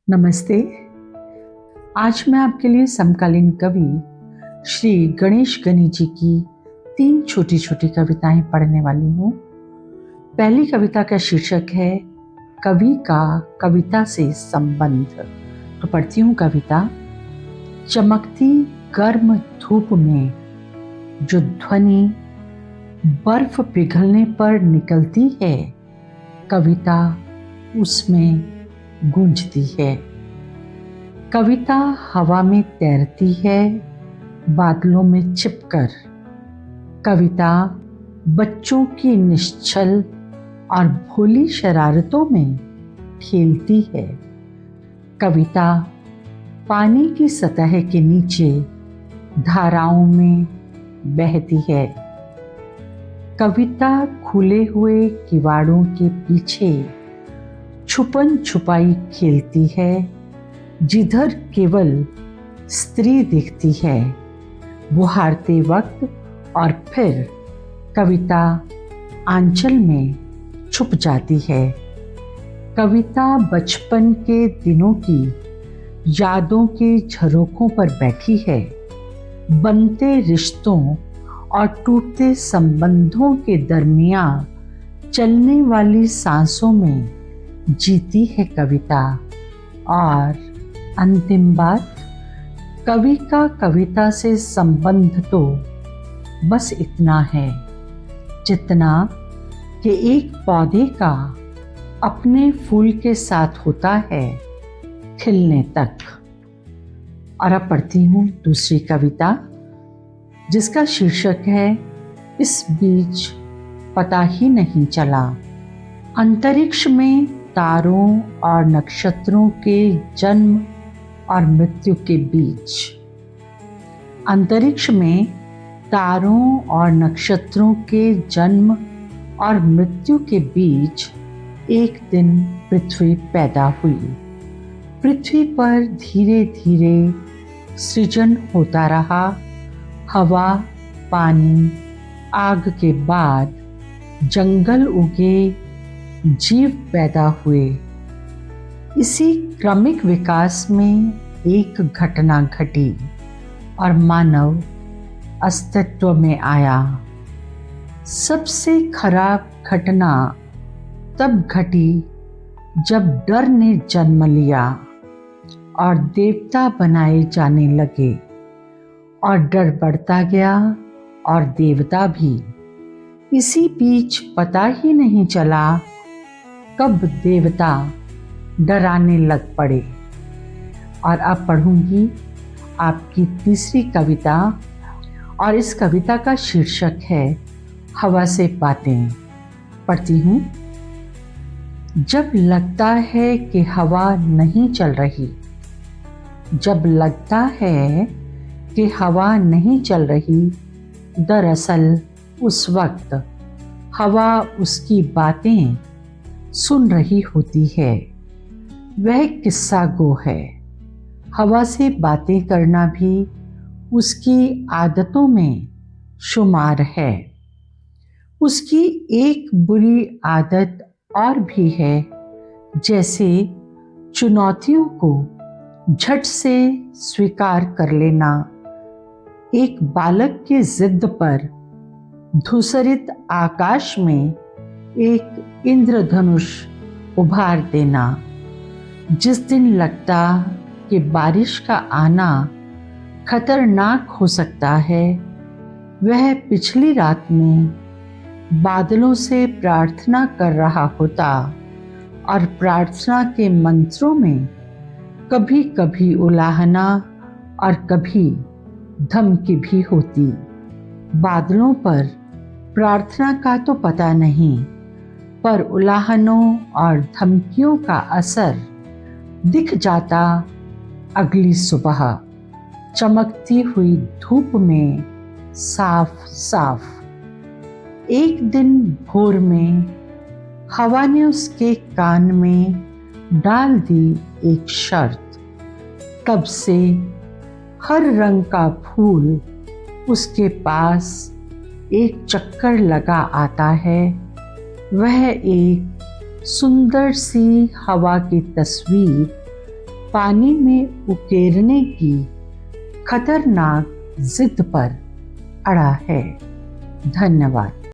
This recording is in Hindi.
नमस्ते। आज मैं आपके लिए समकालीन कवि श्री गणेश गनी जी की 3 छोटी छोटी कविताएं पढ़ने वाली हूँ। पहली कविता का शीर्षक है कवि का कविता से संबंध। तो पढ़ती हूँ कविता। चमकती गर्म धूप में जो ध्वनि बर्फ पिघलने पर निकलती है, कविता उसमें गूंजती है। कविता हवा में तैरती है, बादलों में छिपकर। कविता बच्चों की निश्चल और भोली शरारतों में खेलती है। कविता पानी की सतह के नीचे धाराओं में बहती है। कविता खुले हुए किवाड़ों के पीछे छुपन छुपाई खेलती है, जिधर केवल स्त्री दिखती है बुहारते वक्त, और फिर कविता आंचल में छुप जाती है। कविता बचपन के दिनों की यादों के झरोखों पर बैठी है, बनते रिश्तों और टूटते संबंधों के दरमियान चलने वाली सांसों में जीती है कविता। और अंतिम बात, कवि का कविता से संबंध तो बस इतना है जितना कि एक पौधे का अपने फूल के साथ होता है खिलने तक। और अब पढ़ती हूँ दूसरी कविता, जिसका शीर्षक है इस बीच पता ही नहीं चला। अंतरिक्ष में तारों और नक्षत्रों के जन्म और मृत्यु के बीच। अंतरिक्ष में तारों और नक्षत्रों के जन्म और मृत्यु के बीच एक दिन पृथ्वी पैदा हुई। पृथ्वी पर धीरे धीरे सृजन होता रहा। हवा, पानी, आग के बाद जंगल उगे, जीव पैदा हुए। इसी क्रमिक विकास में एक घटना घटी और मानव अस्तित्व में आया। सबसे खराब घटना तब घटी जब डर ने जन्म लिया और देवता बनाए जाने लगे, और डर बढ़ता गया और देवता भी। इसी बीच पता ही नहीं चला कब देवता डराने लग पड़े। और अब पढ़ूंगी आपकी तीसरी कविता, और इस कविता का शीर्षक है हवा से बातें। पढ़ती हूँ। जब लगता है कि हवा नहीं चल रही, जब लगता है कि हवा नहीं चल रही, दरअसल उस वक्त हवा उसकी बातें सुन रही होती है। वह किस्सा गो है। हवा से बातें करना भी उसकी आदतों में शुमार है। उसकी एक बुरी आदत और भी है, जैसे चुनौतियों को झट से स्वीकार कर लेना, एक बालक की जिद पर धूसरित आकाश में एक इंद्रधनुष उभार देना। जिस दिन लगता कि बारिश का आना खतरनाक हो सकता है, वह पिछली रात में बादलों से प्रार्थना कर रहा होता, और प्रार्थना के मंत्रों में कभी कभी उलाहना और कभी धमकी भी होती। बादलों पर प्रार्थना का तो पता नहीं, पर उलाहनों और धमकियों का असर दिख जाता अगली सुबह चमकती हुई धूप में साफ साफ। एक दिन भोर में हवा ने उसके कान में डाल दी एक शर्त। तब से हर रंग का फूल उसके पास एक चक्कर लगा आता है। वह एक सुंदर सी हवा की तस्वीर पानी में उकेरने की खतरनाक जिद पर अड़ा है। धन्यवाद।